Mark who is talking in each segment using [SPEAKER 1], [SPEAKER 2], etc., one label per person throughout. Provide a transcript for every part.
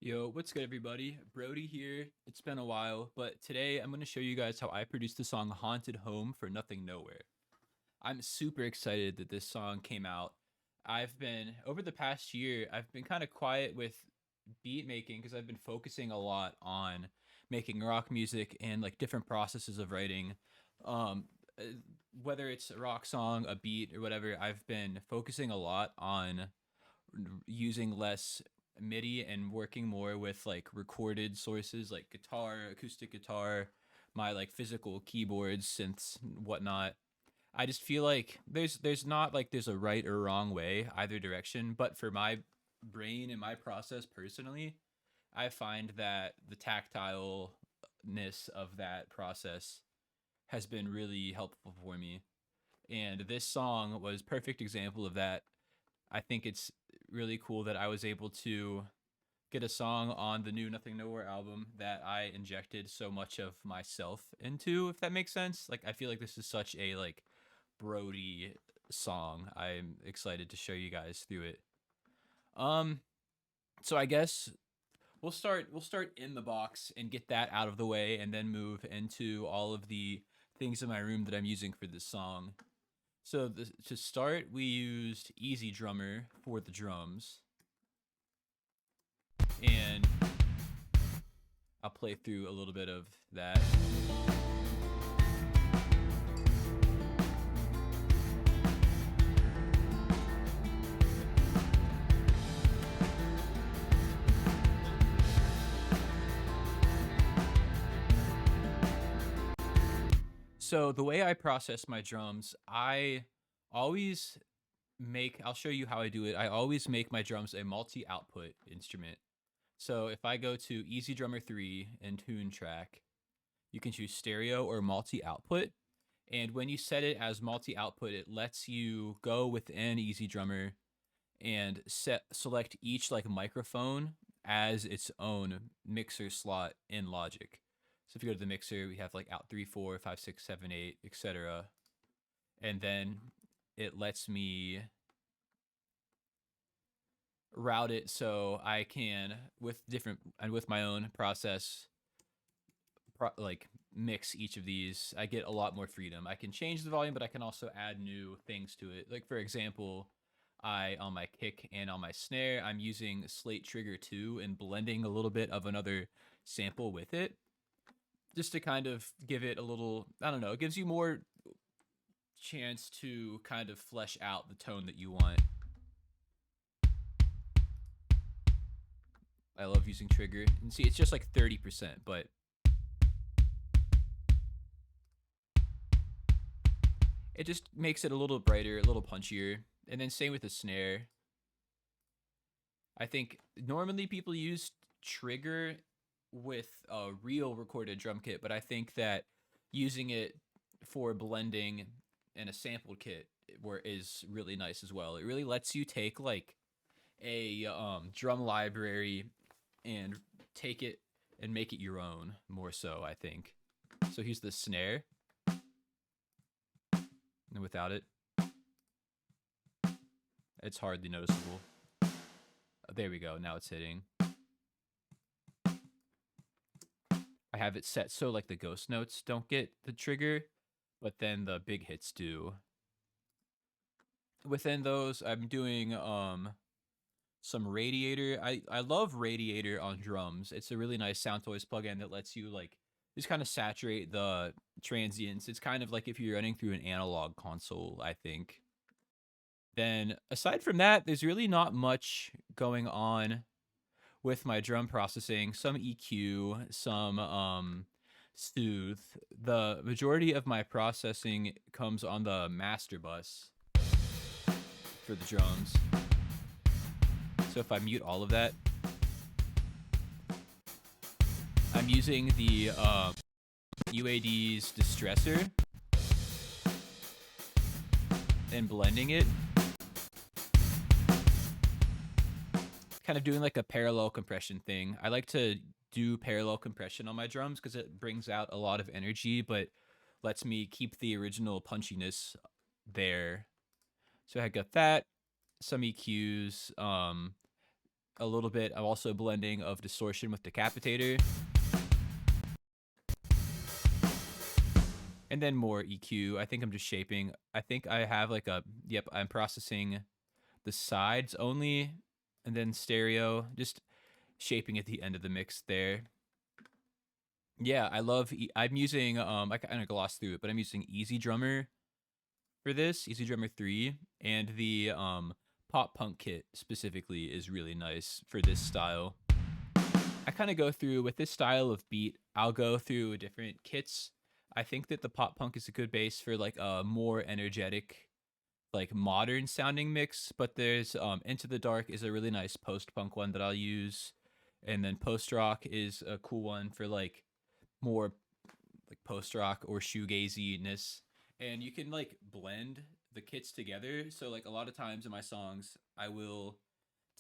[SPEAKER 1] Yo, what's good, everybody? Brody here. It's been a while, but today I'm going to show you guys how I produced the song Haunted Home for Nothing Nowhere. I'm super excited that this song came out. Over the past year, I've been kind of quiet with beat making because I've been focusing a lot on making rock music and like different processes of writing. Um, uh, Whether it's a rock song, a beat, or whatever, I've been focusing a lot on using less MIDI and working more with like recorded sources like guitar, acoustic guitar, my like physical keyboards, synths, whatnot. I just feel like there's not like there's a right or wrong way either direction, but for my brain and my process personally, I find that the tactileness of that process has been really helpful for me. And this song was perfect example of that. I think it's really cool that I was able to get a song on the new Nothing Nowhere album that I injected so much of myself into, if that makes sense. Like I feel like this is such a like Brody song. I'm excited to show you guys through it. Um so I guess we'll start in the box and get that out of the way and then move into all of the things in my room that I'm using for this song. To start, we used Easy Drummer for the drums, and I'll play through a little bit of that. So the way I process my drums, I always I'll show you how I do it. I always make my drums a multi-output instrument. So if I go to Easy Drummer 3 and Tune Track, you can choose stereo or multi-output. And when you set it as multi-output, it lets you go within Easy Drummer and select each like microphone as its own mixer slot in Logic. So if you go to the mixer, we have like out 3, 4, 5, 6, 7, 8, etc. And then it lets me route it so I can with my own process like mix each of these. I get a lot more freedom. I can change the volume, but I can also add new things to it. Like for example, I on my kick and on my snare, I'm using Slate Trigger 2 and blending a little bit of another sample with it just to kind of give it a little, I don't know, it gives you more chance to kind of flesh out the tone that you want. I love using trigger. And see, it's just like 30%, but it just makes it a little brighter, a little punchier. And then same with the snare. I think normally people use trigger with a real recorded drum kit, but I think that using it for blending in a sampled kit is really nice as well. It really lets you take like a drum library and take it and make it your own more so, I think. So here's the snare, and without it, it's hardly noticeable. There we go. Now it's hitting. I have it set so like the ghost notes don't get the trigger, but then the big hits do. Within those, I'm doing some Radiator. I love Radiator on drums. It's a really nice Sound Toys plugin that lets you like just kind of saturate the transients. It's kind of like if you're running through an analog console, I think. Then aside from that, there's really not much going on with my drum processing. Some EQ, some soothe. The majority of my processing comes on the master bus for the drums. So if I mute all of that, I'm using the UAD's distressor and blending it, kind of doing like a parallel compression thing. I like to do parallel compression on my drums because it brings out a lot of energy, but lets me keep the original punchiness there. So I got that, some EQs, a little bit of also blending of distortion with decapitator, and then more EQ. I think I'm just shaping. I think I have like a, yep, I'm processing the sides only, and then stereo, just shaping at the end of the mix there. Yeah, I love, I'm using, I kind of glossed through it, but I'm using Easy Drummer for this, Easy Drummer 3, and the pop punk kit specifically is really nice for this style. I kind of go through with this style of beat, I'll go through different kits. I think that the pop punk is a good base for like a more energetic, like modern sounding mix, but there's Into the Dark is a really nice post punk one that I'll use. And then post rock is a cool one for like more like post rock or shoegaziness. And you can like blend the kits together. So like a lot of times in my songs, I will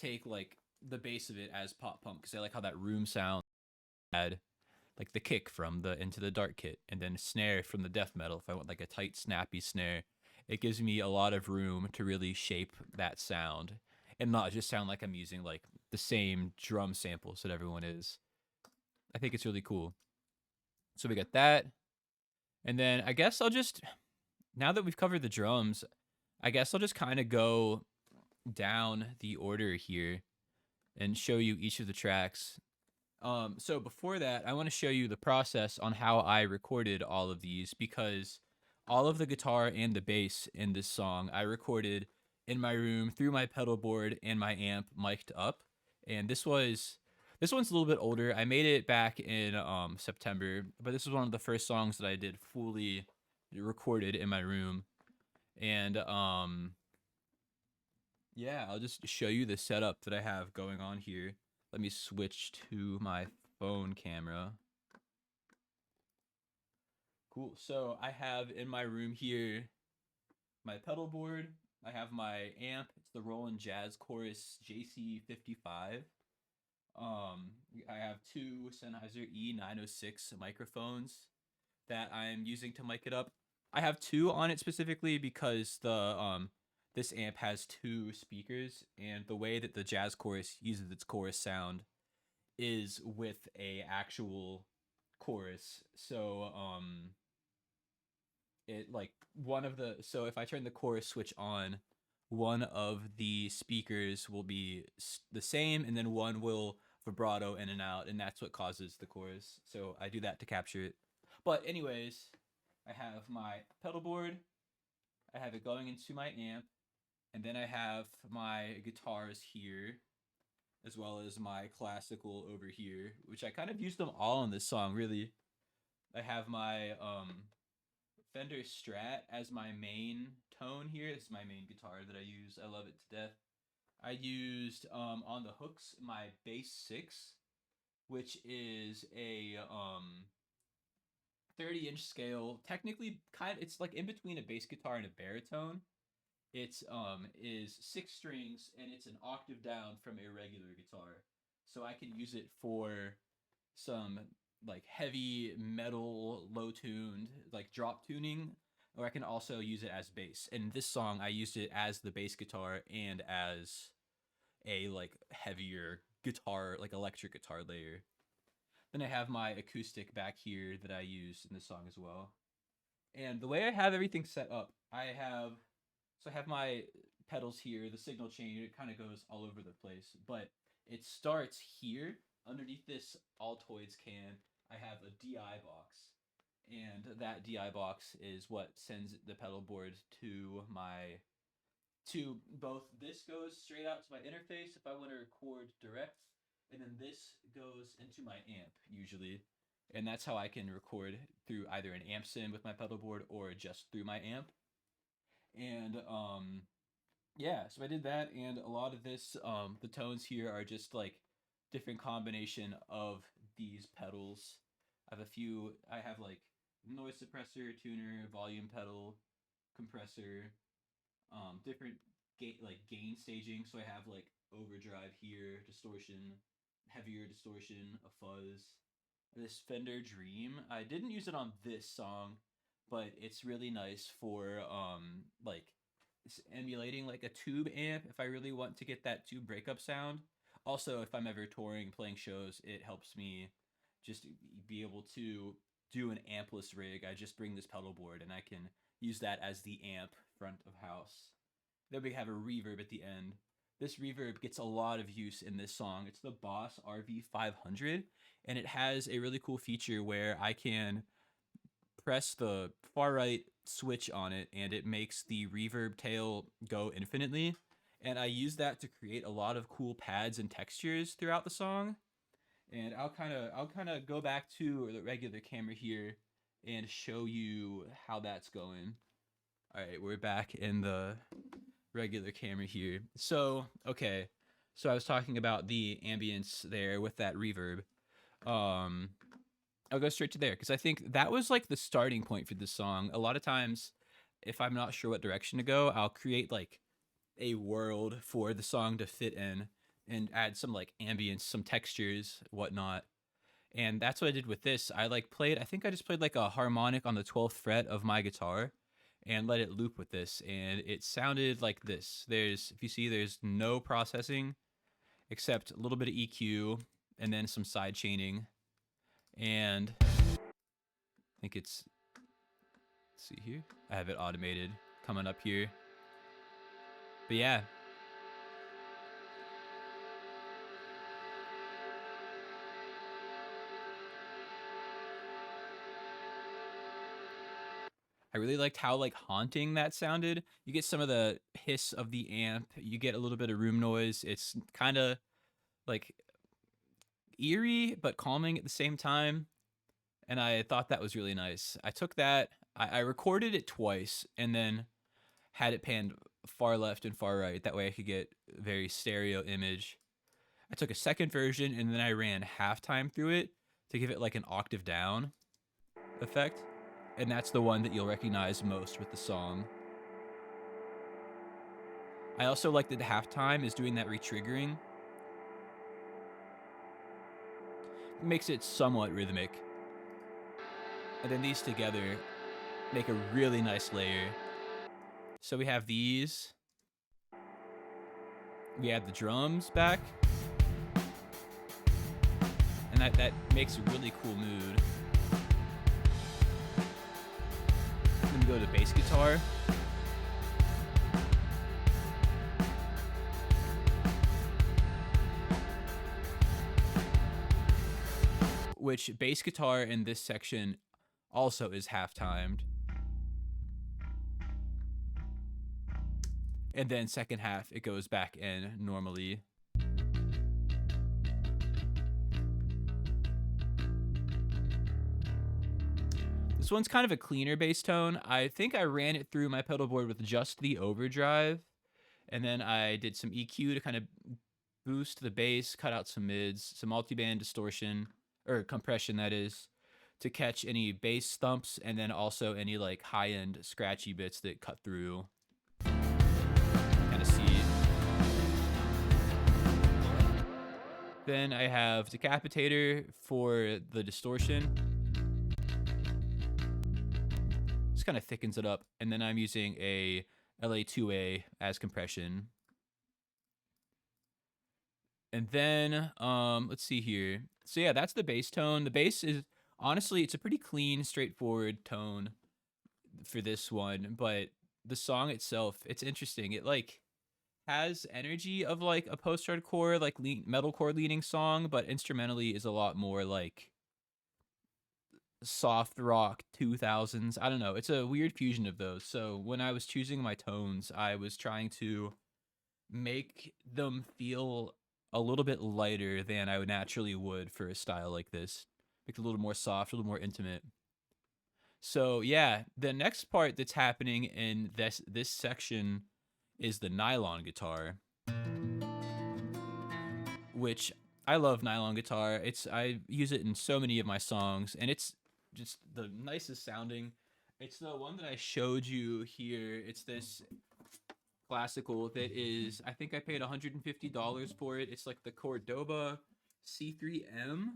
[SPEAKER 1] take like the base of it as pop punk because I like how that room sound had like the kick from the Into the Dark kit, and then snare from the death metal. If I want like a tight, snappy snare, it gives me a lot of room to really shape that sound and not just sound like I'm using like the same drum samples that everyone is. I think it's really cool. So we got that. And then I guess I'll just, now that we've covered the drums, I guess I'll just kind of go down the order here and show you each of the tracks. So before that, I want to show you the process on how I recorded all of these, because all of the guitar and the bass in this song I recorded in my room through my pedal board and my amp mic'd up. And this one's a little bit older. I made it back in September, but this was one of the first songs that I did fully recorded in my room. And yeah, I'll just show you the setup that I have going on here. Let me switch to my phone camera. Cool. So I have in my room here my pedal board. I have my amp. It's the Roland Jazz Chorus JC55. I have two Sennheiser E906 microphones that I'm using to mic it up. I have two on it specifically because the this amp has two speakers, and the way that the Jazz Chorus uses its chorus sound is with a actual chorus. So it like one of the, so if I turn the chorus switch on, one of the speakers will be the same, and then one will vibrato in and out, and that's what causes the chorus. So I do that to capture it. But anyways, I have my pedal board, I have it going into my amp, and then I have my guitars here, as well as my classical over here, which I kind of use them all in this song, really. I have my Fender Strat as my main tone here. This is my main guitar that I use. I love it to death. I used on the hooks my Bass 6, which is a 30-inch scale. Technically, it's like in between a bass guitar and a baritone. It's is 6 strings, and it's an octave down from a regular guitar. So I can use it for some like heavy metal, low tuned, like drop tuning, or I can also use it as bass. In this song, I used it as the bass guitar and as a like heavier guitar, like electric guitar layer. Then I have my acoustic back here that I use in this song as well. And the way I have everything set up, I have my pedals here, the signal chain, it kind of goes all over the place, but it starts here underneath this Altoids can. I have a DI box, and that DI box is what sends the pedal board to my, to both, this goes straight out to my interface if I want to record direct, and then this goes into my amp usually. And that's how I can record through either an amp sim with my pedal board or just through my amp. And yeah, so I did that, and a lot of this, the tones here are just like different combination of these pedals. I have like noise suppressor, tuner, volume pedal, compressor, different gain staging. So I have like overdrive here, distortion, heavier distortion, a fuzz. This Fender Dream, I didn't use it on this song, but it's really nice for like emulating like a tube amp if I really want to get that tube breakup sound. Also, if I'm ever touring, playing shows, it helps me just be able to do an ampless rig. I just bring this pedal board and I can use that as the amp front of house. Then we have a reverb at the end. This reverb gets a lot of use in this song. It's the Boss RV500, and it has a really cool feature where I can press the far right switch on it and it makes the reverb tail go infinitely. And I use that to create a lot of cool pads and textures throughout the song. And I'll kind of go back to the regular camera here and show you how that's going. All right, we're back in the regular camera here. So, okay. So I was talking about the ambience there with that reverb. Um I'll go straight to there because I think that was like the starting point for this song. A lot of times if I'm not sure what direction to go, I'll create like a world for the song to fit in and add some like ambience, some textures, whatnot. And that's what I did with this. I think I just played like a harmonic on the 12th fret of my guitar and let it loop with this. And it sounded like this. If you see, there's no processing except a little bit of EQ and then some side chaining. And I think let's see here. I have it automated coming up here. But yeah. I really liked how like haunting that sounded. You get some of the hiss of the amp. You get a little bit of room noise. It's kind of like eerie but calming at the same time. And I thought that was really nice. I took that, I recorded it twice and then had it panned far left and far right. That way I could get a very stereo image. I took a second version and then I ran halftime through it to give it like an octave down effect. And that's the one that you'll recognize most with the song. I also like that the halftime is doing that retriggering. It makes it somewhat rhythmic. And then these together make a really nice layer. So we have these. We add the drums back. And that makes a really cool mood. Then we go to bass guitar. Which bass guitar in this section also is half-timed. And then second half, it goes back in normally. This one's kind of a cleaner bass tone. I think I ran it through my pedal board with just the overdrive. And then I did some EQ to kind of boost the bass, cut out some mids, some multiband distortion, or compression that is, to catch any bass thumps and then also any like high-end scratchy bits that cut through. Kind of see it. Then I have Decapitator for the distortion. Just kind of thickens it up. And then I'm using a LA2A as compression. And then, let's see here. So yeah, that's the bass tone. The bass is, honestly, it's a pretty clean, straightforward tone for this one. But the song itself, it's interesting. It like has energy of like a post-hardcore, like metalcore leaning song, but instrumentally is a lot more like soft rock 2000s. I don't know. It's a weird fusion of those. So when I was choosing my tones, I was trying to make them feel a little bit lighter than I would naturally would for a style like this. Make it a little more soft, a little more intimate. So yeah, the next part that's happening in this section is the nylon guitar, which I love nylon guitar. I use it in so many of my songs, and it's just the nicest sounding. It's the one that I showed you here. It's this classical that is, I think I paid $150 for it. It's like the Cordoba C3M.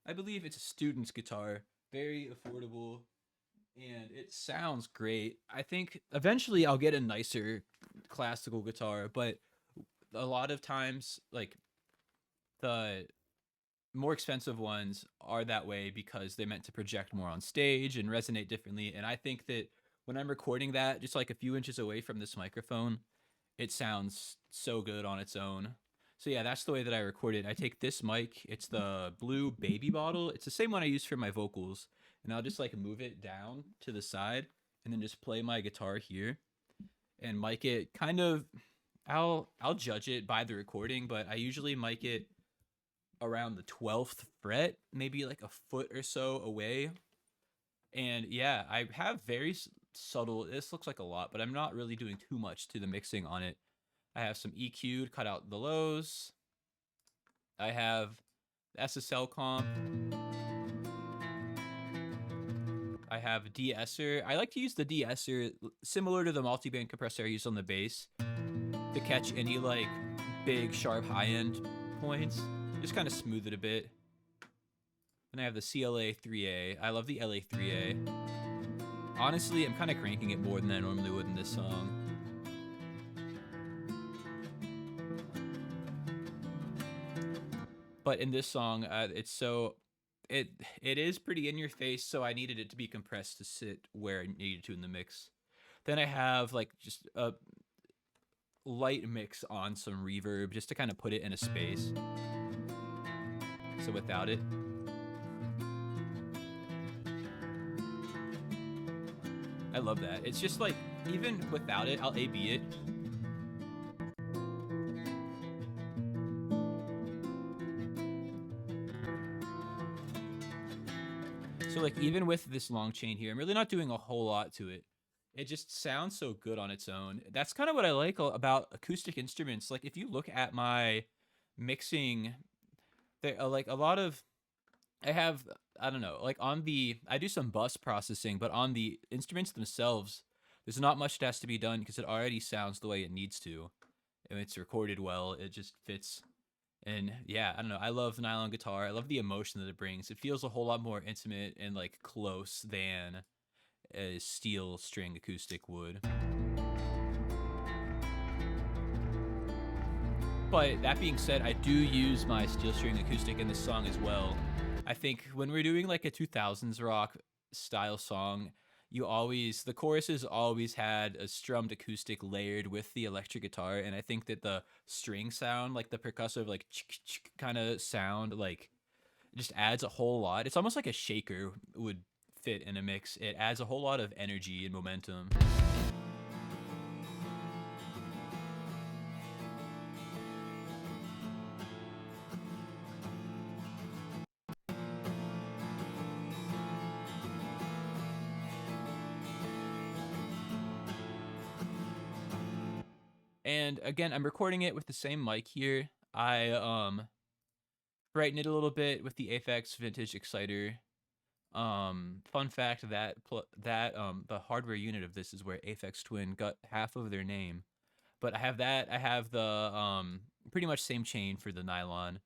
[SPEAKER 1] I believe it's a student's guitar. Very affordable. And it sounds great. I think eventually I'll get a nicer classical guitar, but a lot of times, like, The more expensive ones are that way because they're meant to project more on stage and resonate differently. And I think that when I'm recording that just like a few inches away from this microphone, it sounds so good on its own. So yeah, that's the way that I record it. I take this mic, it's the blue baby bottle. It's the same one I use for my vocals. And I'll just like move it down to the side and then just play my guitar here and mic it kind of. I'll judge it by the recording, but I usually mic it around the 12th fret, maybe like a foot or so away. And yeah, I have very subtle, this looks like a lot, but I'm not really doing too much to the mixing on it. I have some EQ to cut out the lows. I have SSL comp. I have a de-esser. I like to use the de-esser similar to the multiband compressor I use on the bass to catch any like big sharp high end points. Just kind of smooth it a bit. Then I have the CLA 3A. I love the LA 3A. Honestly, I'm kind of cranking it more than I normally would in this song. But in this song, it's so it is pretty in your face, so I needed it to be compressed to sit where I needed to in the mix. Then I have like just a light mix on some reverb just to kind of put it in a space. So without it. I love that. It's just like, even without it, I'll A-B it. So like even with this long chain here, I'm really not doing a whole lot to it. It just sounds so good on its own. That's kind of what I like about acoustic instruments. Like if you look at my mixing, there are like a lot of, I don't know, like I do some bus processing, but on the instruments themselves, there's not much that has to be done because it already sounds the way it needs to. And it's recorded well, it just fits. And yeah, I don't know, I love nylon guitar. I love the emotion that it brings. It feels a whole lot more intimate and like close than a steel string acoustic would. But that being said, I do use my steel string acoustic in this song as well. I think when we're doing like a 2000s rock style song, the choruses always had a strummed acoustic layered with the electric guitar, and I think that the string sound, like the percussive like kind of sound, like just adds a whole lot. It's almost like a shaker would fit in a mix. It adds a whole lot of energy and momentum. And again, I'm recording it with the same mic here. I brighten it a little bit with the Aphex Vintage Exciter. Fun fact that the hardware unit of this is where Aphex Twin got half of their name. But I have that. I have the pretty much same chain for the nylon.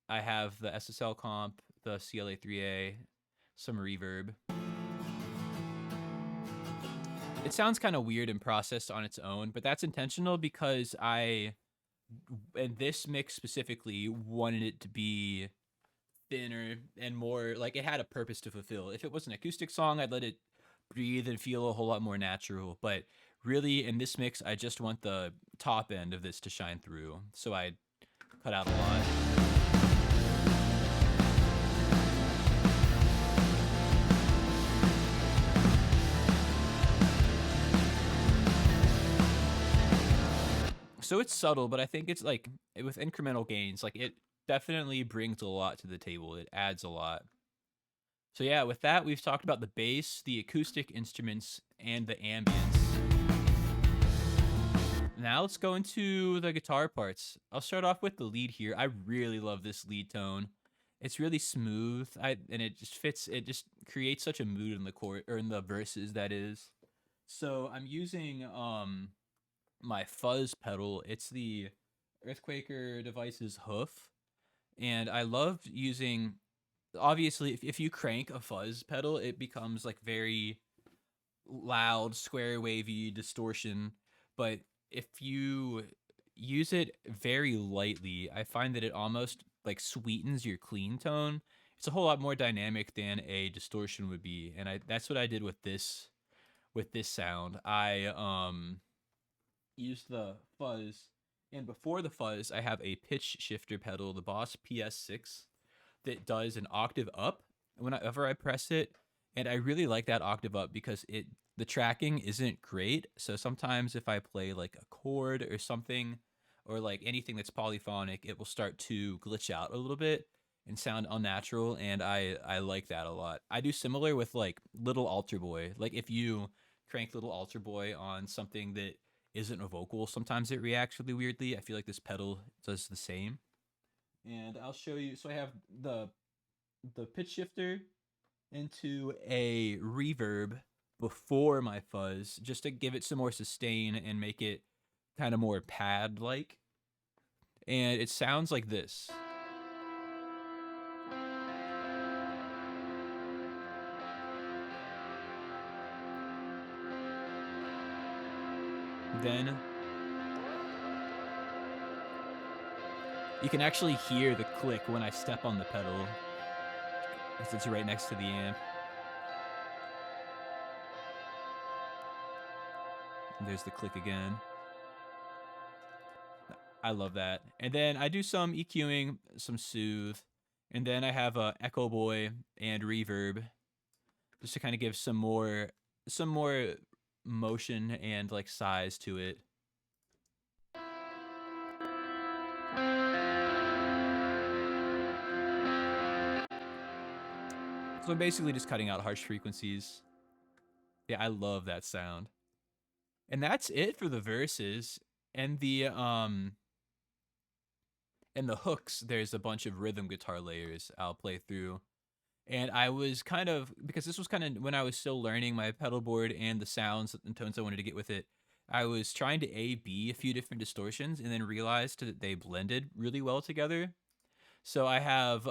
[SPEAKER 1] I have the SSL comp, the CLA 3A, some reverb. It sounds kind of weird and processed on its own, but that's intentional because in this mix specifically, wanted it to be thinner and more, like it had a purpose to fulfill. If it was an acoustic song, I'd let it breathe and feel a whole lot more natural. But really, in this mix, I just want the top end of this to shine through. So I cut out a lot. So it's subtle, but I think it's like with incremental gains, like it definitely brings a lot to the table. It adds a lot. So yeah, with that, we've talked about the bass, the acoustic instruments, and the ambience. Now let's go into the guitar parts. I'll start off with the lead here. I really love this lead tone. It's really smooth, and it just fits. It just creates such a mood in the chord or in the verses. That is. So I'm using my fuzz pedal. It's the Earthquaker Devices Hoof, and I love using. Obviously, if you crank a fuzz pedal, it becomes like very loud, square wavy distortion. But if you use it very lightly, I find that it almost like sweetens your clean tone. It's a whole lot more dynamic than a distortion would be, and that's what I did with this sound. I used the fuzz, and before the fuzz, I have a pitch shifter pedal, the Boss PS6, that does an octave up whenever I press it, and I really like that octave up because the tracking isn't great. So sometimes if I play like a chord or something, or like anything that's polyphonic, it will start to glitch out a little bit and sound unnatural, and I like that a lot. I do similar with like Little Altar Boy. Like if you crank Little Altar Boy on something that isn't a vocal, sometimes it reacts really weirdly. I feel like this pedal does the same. And I'll show you. So I have the pitch shifter into a reverb before my fuzz, just to give it some more sustain and make it kind of more pad like. And it sounds like this. Then you can actually hear the click when I step on the pedal, because it's right next to the amp. And there's the click again. I love that. And then I do some EQing, some soothe, and then I have a Echo Boy and reverb, just to kind of give some more motion and like size to it. So I'm basically just cutting out harsh frequencies. Yeah, I love that sound. And that's it for the verses. And the hooks, there's a bunch of rhythm guitar layers I'll play through. And I was kind of, because this was kind of when I was still learning my pedal board and the sounds and tones I wanted to get with it, I was trying to A-B a few different distortions and then realized that they blended really well together. So I have,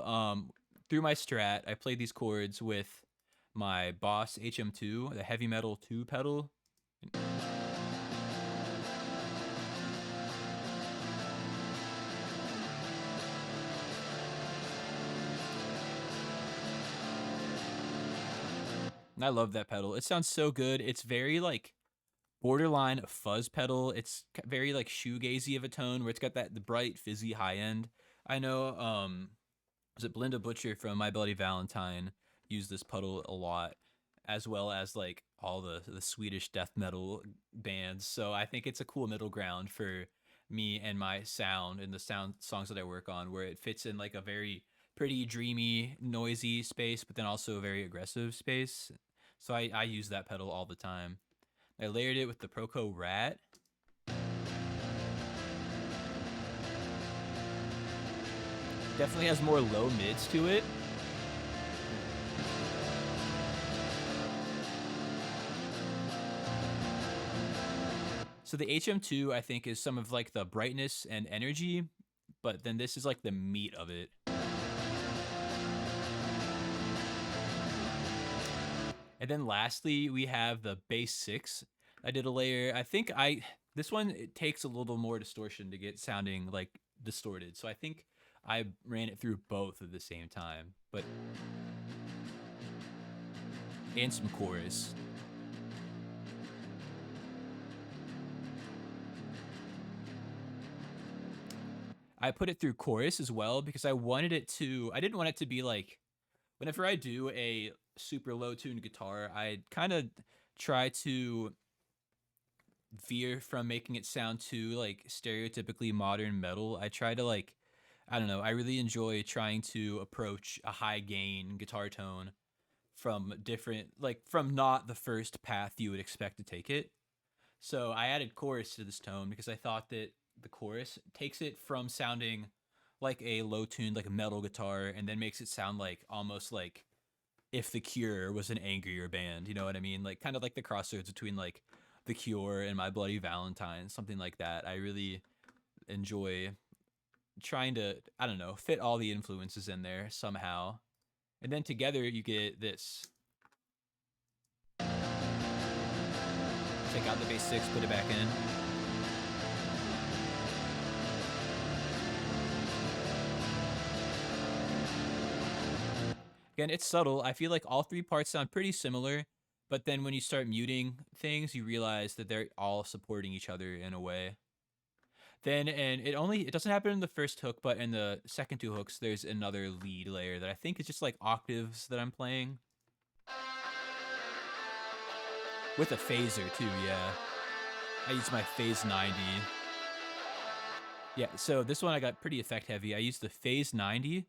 [SPEAKER 1] through my Strat, I played these chords with my Boss HM2, the Heavy Metal 2 pedal. And I love that pedal. It sounds so good. It's very like borderline fuzz pedal. It's very like shoegazy of a tone, where it's got the bright fizzy high end. I know was it Belinda Butcher from My Bloody Valentine used this pedal a lot, as well as like all the Swedish death metal bands. So I think it's a cool middle ground for me and my sound and the songs that I work on, where it fits in like a very pretty dreamy, noisy space, but then also a very aggressive space. So I use that pedal all the time. I layered it with the Proco Rat. Definitely has more low mids to it. So the HM2, I think, is some of like the brightness and energy, but then this is like the meat of it. And then lastly, we have the bass 6. I did a layer. I think this one, it takes a little more distortion to get sounding like distorted. So I think I ran it through both at the same time, and some chorus. I put it through chorus as well because I didn't want it to be like, whenever I do a super low tuned guitar, I kind of try to veer from making it sound too like stereotypically modern metal. I try to like, I don't know, I really enjoy trying to approach a high gain guitar tone from not the first path you would expect to take it. So I added chorus to this tone because I thought that the chorus takes it from sounding like a low tuned like a metal guitar, and then makes it sound like almost like if The Cure was an angrier band, you know what I mean? Like kind of like the crossroads between like The Cure and My Bloody Valentine, something like that. I really enjoy trying to, I don't know, fit all the influences in there somehow. And then together you get this. Take out the bass 6, put it back in. Again, it's subtle. I feel like all three parts sound pretty similar, but then when you start muting things, you realize that they're all supporting each other in a way. Then, and it doesn't happen in the first hook, but in the second two hooks, there's another lead layer that I think is just like octaves that I'm playing with a phaser too. Yeah, I use my phase 90. Yeah, so this one I got pretty effect heavy. I used the phase 90,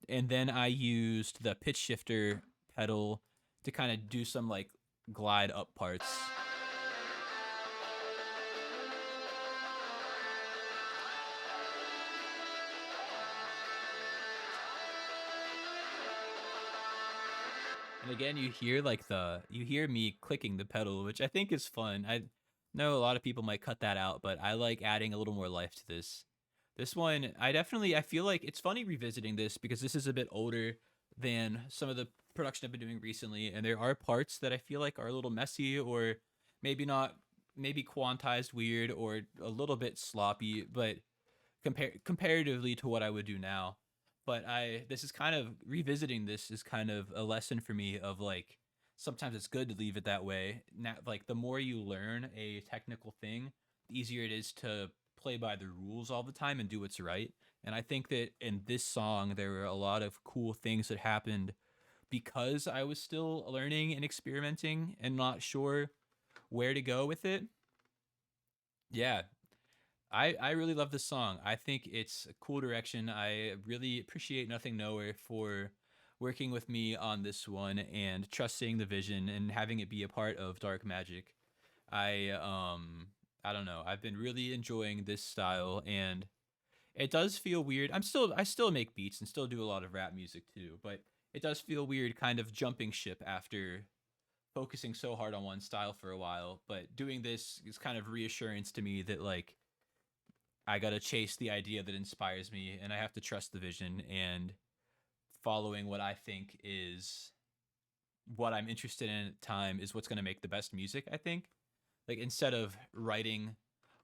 [SPEAKER 1] and then I used the pitch shifter pedal to kind of do some like glide up parts. And again, you hear me clicking the pedal, which I think is fun. I know a lot of people might cut that out, but I like adding a little more life to this. This one, I feel like it's funny revisiting this because this is a bit older than some of the production I've been doing recently, and there are parts that I feel like are a little messy or maybe not, maybe quantized weird or a little bit sloppy, but comparatively to what I would do now. But this is kind of revisiting this is kind of a lesson for me of like sometimes it's good to leave it that way. Now, like the more you learn a technical thing, the easier it is to play by the rules all the time and do what's right. And I think that in this song there were a lot of cool things that happened because I was still learning and experimenting and not sure where to go with it. Yeah, I really love this song. I think it's a cool direction. I really appreciate Nothing Nowhere for working with me on this one and trusting the vision and having it be a part of Dark Magic. I I don't know. I've been really enjoying this style and it does feel weird. I still make beats and still do a lot of rap music too, but it does feel weird kind of jumping ship after focusing so hard on one style for a while, but doing this is kind of reassurance to me that like I gotta chase the idea that inspires me, and I have to trust the vision and following what I think is what I'm interested in at the time is what's gonna make the best music. I think, like instead of writing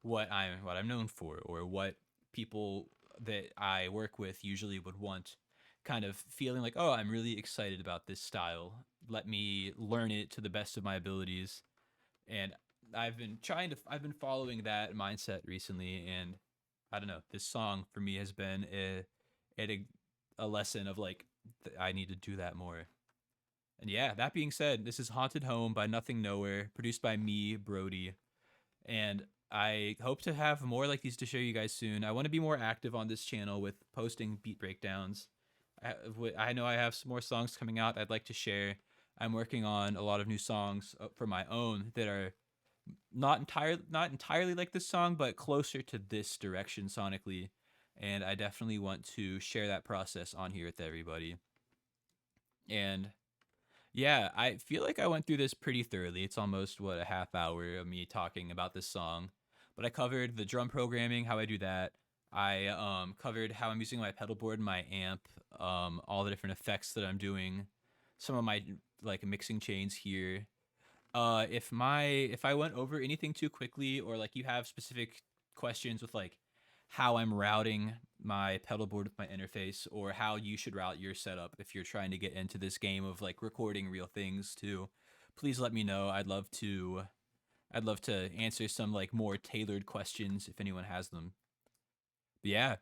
[SPEAKER 1] what I'm known for or what people that I work with usually would want, kind of feeling like oh I'm really excited about this style. Let me learn it to the best of my abilities, and I've been following that mindset recently, and I don't know. This song for me has been a lesson of like I need to do that more. And yeah, that being said, this is Haunted Home by Nothing Nowhere, produced by me, Brody, and I hope to have more like these to show you guys soon. I want to be more active on this channel with posting beat breakdowns. I know I have some more songs coming out I'd like to share. I'm working on a lot of new songs for my own that are not entirely like this song, but closer to this direction sonically. And I definitely want to share that process on here with everybody. And yeah, I feel like I went through this pretty thoroughly. It's almost what a half hour of me talking about this song. But I covered the drum programming, how I do that. I covered how I'm using my pedal board and my amp, all the different effects that I'm doing, some of my like mixing chains here, if I went over anything too quickly or like you have specific questions with like how I'm routing my pedal board with my interface or how you should route your setup if you're trying to get into this game of like recording real things too, please let me know. I'd love to answer some like more tailored questions if anyone has them. But yeah,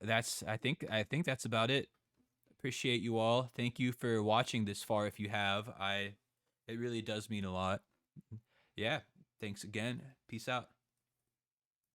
[SPEAKER 1] I think that's about it. Appreciate you all. Thank you for watching this far if you have. I It really does mean a lot. Yeah, thanks again. Peace out.